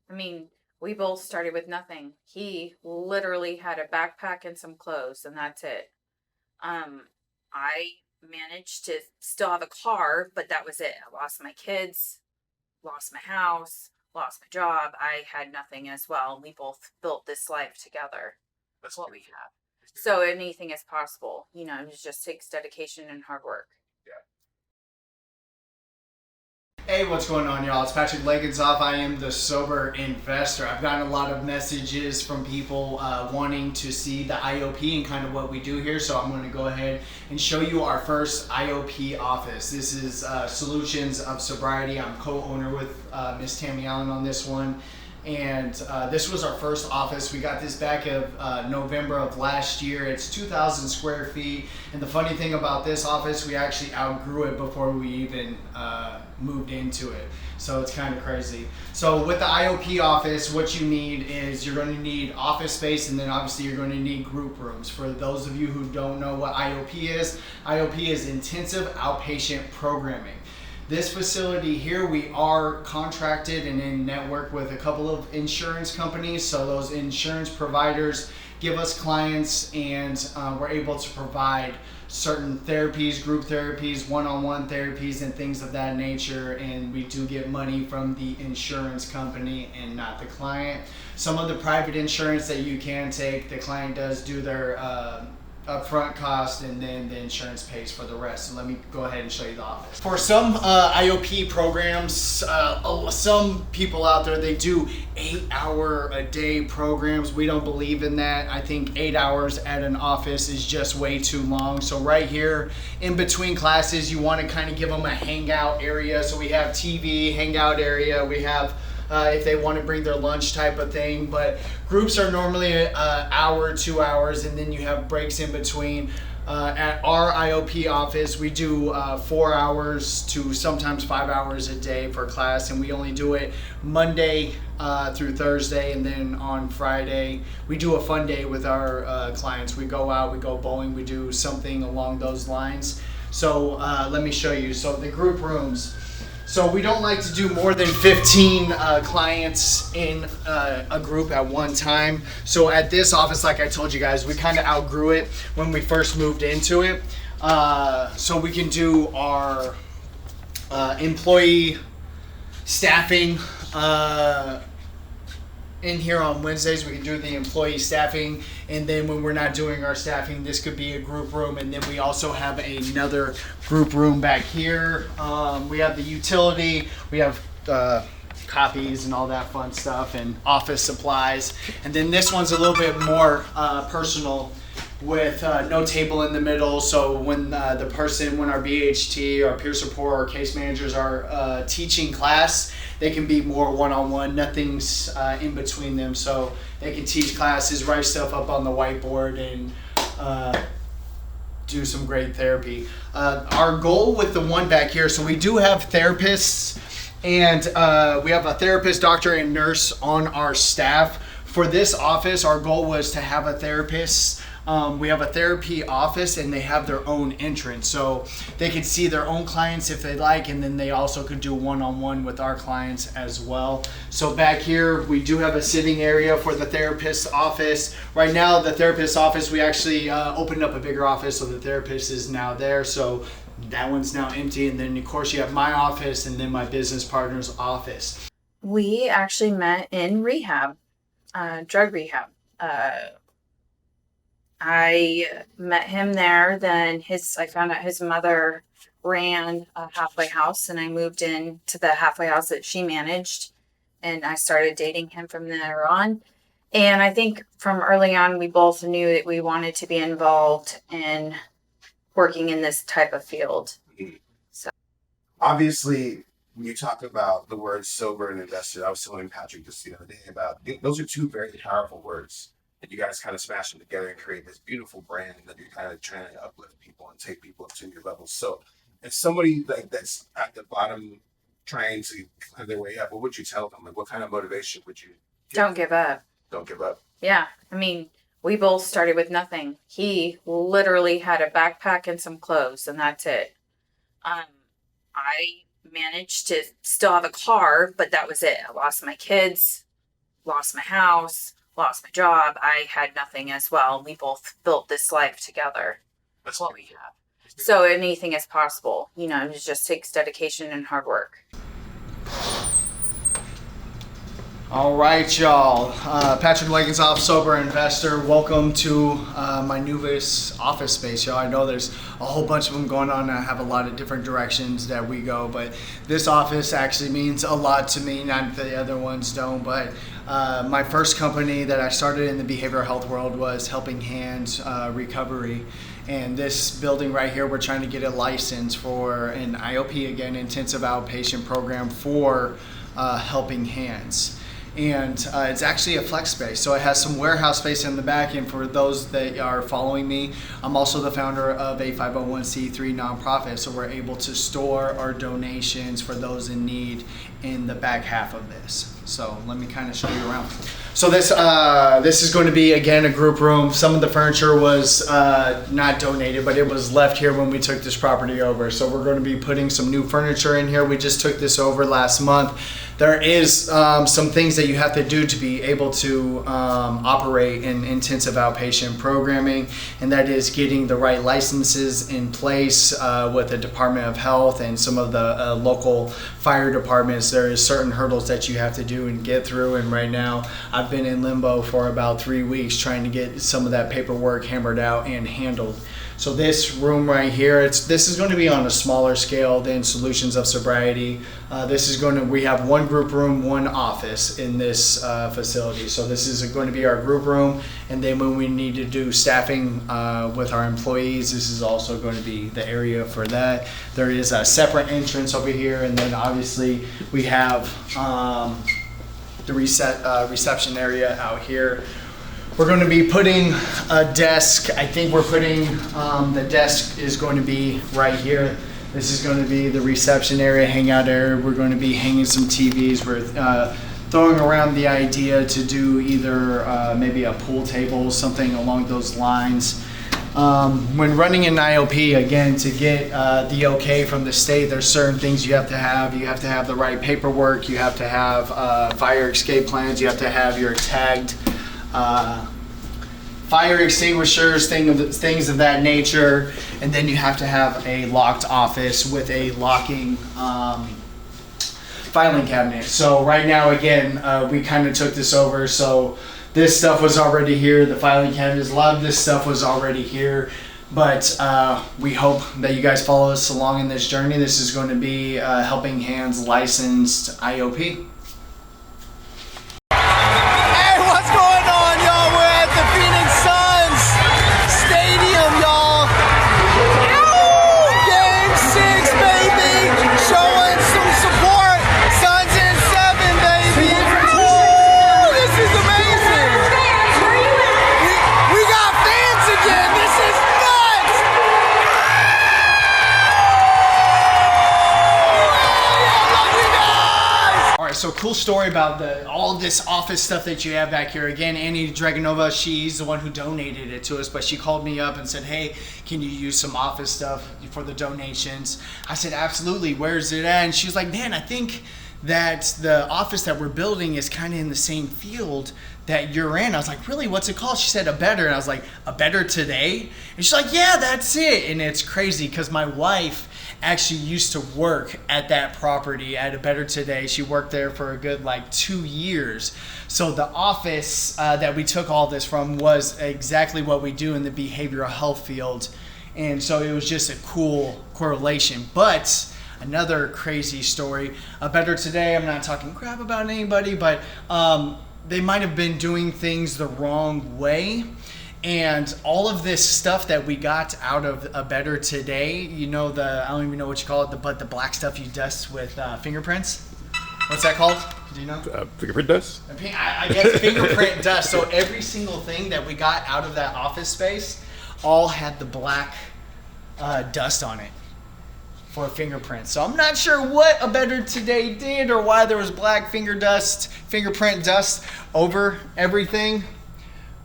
I mean, we both started with nothing. He literally had a backpack and some clothes, and that's it. I managed to still have a car, but that was it. I lost my kids, lost my house, lost my job. I had nothing as well. We both built this life together. That's What we beautiful. have. So anything is possible. It just takes dedication and hard work. Yeah. Hey, what's going on, y'all? It's Patrick Legenzoff. I am the Sober Investor. I've gotten a lot of messages from people wanting to see the IOP and kind of what we do here, so I'm going to go ahead and show you our first IOP office. This is Solutions of Sobriety. I'm co-owner with Miss Tammy Allen on this one. And this was our first office. We got this back of November of last year. It's 2,000 square feet. And the funny thing about this office, we actually outgrew it before we even moved into it. So it's kind of crazy. So with the IOP office, what you need is you're going to need office space, and then obviously you're going to need group rooms. For those of you who don't know what IOP is intensive outpatient programming. This facility here, we are contracted and in network with a couple of insurance companies. So those insurance providers give us clients, and we're able to provide certain therapies, group therapies, one-on-one therapies, and things of that nature. And we do get money from the insurance company and not the client. Some of the private insurance that you can take, the client does do their upfront cost, and then the insurance pays for the rest. So let me go ahead and show you the office. For some IOP programs, some people out there, they do 8-hour-a-day programs. We don't believe in that. I think 8 hours at an office is just way too long. So right here, in between classes, you want to kind of give them a hangout area. So we have TV, hangout area. We have if they want to bring their lunch type of thing. But groups are normally an hour, 2 hours, and then you have breaks in between. At our IOP office, we do 4 hours to sometimes 5 hours a day for class, and we only do it Monday through Thursday, and then on Friday we do a fun day with our clients. We go out, we go bowling, we do something along those lines. So let me show you. So the group rooms. So we don't like to do more than 15 clients in a group at one time. So at this office, like I told you guys, we kind of outgrew it when we first moved into it. So we can do our employee staffing in here on Wednesdays. We can do the employee staffing, and then when we're not doing our staffing, this could be a group room. And then we also have another group room back here. We have the utility, we have copies and all that fun stuff, and office supplies. And then this one's a little bit more personal, with no table in the middle. So when when our BHT, our peer support, our case managers are teaching class, they can be more one-on-one. Nothing's in between them, so they can teach classes, write stuff up on the whiteboard, and do some great therapy. Our goal with the one back here, so we do have therapists, and we have a therapist, doctor, and nurse on our staff. For this office, our goal was to have a therapist. We have a therapy office, and they have their own entrance, so they could see their own clients if they like, and then they also could do one-on-one with our clients as well. So back here, we do have a sitting area for the therapist's office. Right now, the therapist's office, we actually opened up a bigger office, so the therapist is now there. So that one's now empty, and then of course you have my office, and then my business partner's office. We actually met in rehab, drug rehab. I met him there. Then I found out his mother ran a halfway house, and I moved in to the halfway house that she managed, and I started dating him from there on. And I think from early on, we both knew that we wanted to be involved in working in this type of field. Mhm. So Obviously, when you talk about the words sober and invested, I was telling Patrick this the other day about those are two very powerful words. And you guys kind of smash them together and create this beautiful brand that you're kind of trying to uplift people and take people up to your level. So, if somebody like that's at the bottom trying to climb their way up, what would you tell them? Like, what kind of motivation would you give don't them? give up. Don't give up. Yeah. I mean, we both started with nothing. He literally had a backpack and some clothes, and that's it. I managed to still have a car, but that was it. I lost my kids, lost my house, lost my job. I had nothing as well. We both built this life together. That's What we have. So anything is possible. You know, it just takes dedication and hard work. All right, y'all. Patrick Legensoff, sober investor. Welcome to my newest office space, y'all. I know there's a whole bunch of them going on. I have a lot of different directions that we go, but this office actually means a lot to me. Not that the other ones don't, but my first company that I started in the behavioral health world was Helping Hands Recovery. And this building right here, we're trying to get a license for an IOP, again, intensive outpatient program for Helping Hands. And it's actually a flex space, so it has some warehouse space in the back. And for those that are following me, I'm also the founder of a 501c3 nonprofit, so we're able to store our donations for those in need in the back half of this. So let me kind of show you around. So this is going to be, again, a group room. Some of the furniture was not donated, but it was left here when we took this property over. So we're going to be putting some new furniture in here. We just took this over last month. There is some things that you have to do to be able to operate in intensive outpatient programming, and that is getting the right licenses in place with the Department of Health and some of the local fire departments. There is certain hurdles that you have to do and get through, and right now I've been in limbo for about 3 weeks trying to get some of that paperwork hammered out and handled. So this room right here, this is going to be on a smaller scale than Solutions of Sobriety. We have one group room, one office in this facility. So this is going to be our group room, and then when we need to do staffing with our employees, this is also going to be the area for that. There is a separate entrance over here, and then obviously we have the reception area out here. We're going to be putting a desk. I think we're putting, the desk is going to be right here. This is going to be the reception area, hangout area. We're going to be hanging some TVs. We're throwing around the idea to do either maybe a pool table, something along those lines. When running an IOP, again, to get the okay from the state, there's certain things you have to have. You have to have the right paperwork. You have to have fire escape plans. You have to have your tagged fire extinguishers, things of that nature, and then you have to have a locked office with a locking filing cabinet. So right now, again, we kind of took this over, so this stuff was already here, the filing cabinets, a lot of this stuff was already here, but we hope that you guys follow us along in this journey. This is going to be Helping Hands licensed IOP. So cool story about all this office stuff that you have back here. Again, Annie Dragonova, she's the one who donated it to us, but she called me up and said, hey, can you use some office stuff for the donations? I said, absolutely, where's it at? And she was like, man, I think that the office that we're building is kind of in the same field that you're in. I was like, really, what's it called? She said, A Better. And I was like, A Better Today? And she's like, yeah, that's it. And it's crazy because my wife actually used to work at that property at A Better Today. She worked there for a good 2 years. So the office that we took all this from was exactly what we do in the behavioral health field. And so it was just a cool correlation. But another crazy story, A Better Today, I'm not talking crap about anybody, but they might have been doing things the wrong way. And all of this stuff that we got out of A Better Today, you know, I don't even know what you call it, but the black stuff you dust with fingerprints. What's that called? Do you know? Fingerprint dust? I guess fingerprint dust. So every single thing that we got out of that office space all had the black dust on it for fingerprints. So I'm not sure what A Better Today did or why there was black fingerprint dust over everything.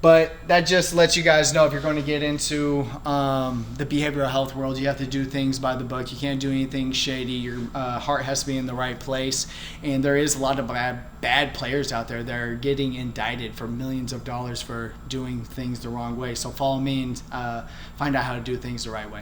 But that just lets you guys know if you're going to get into the behavioral health world, you have to do things by the book. You can't do anything shady. Your heart has to be in the right place. And there is a lot of bad players out there that are getting indicted for millions of dollars for doing things the wrong way. So follow me and find out how to do things the right way.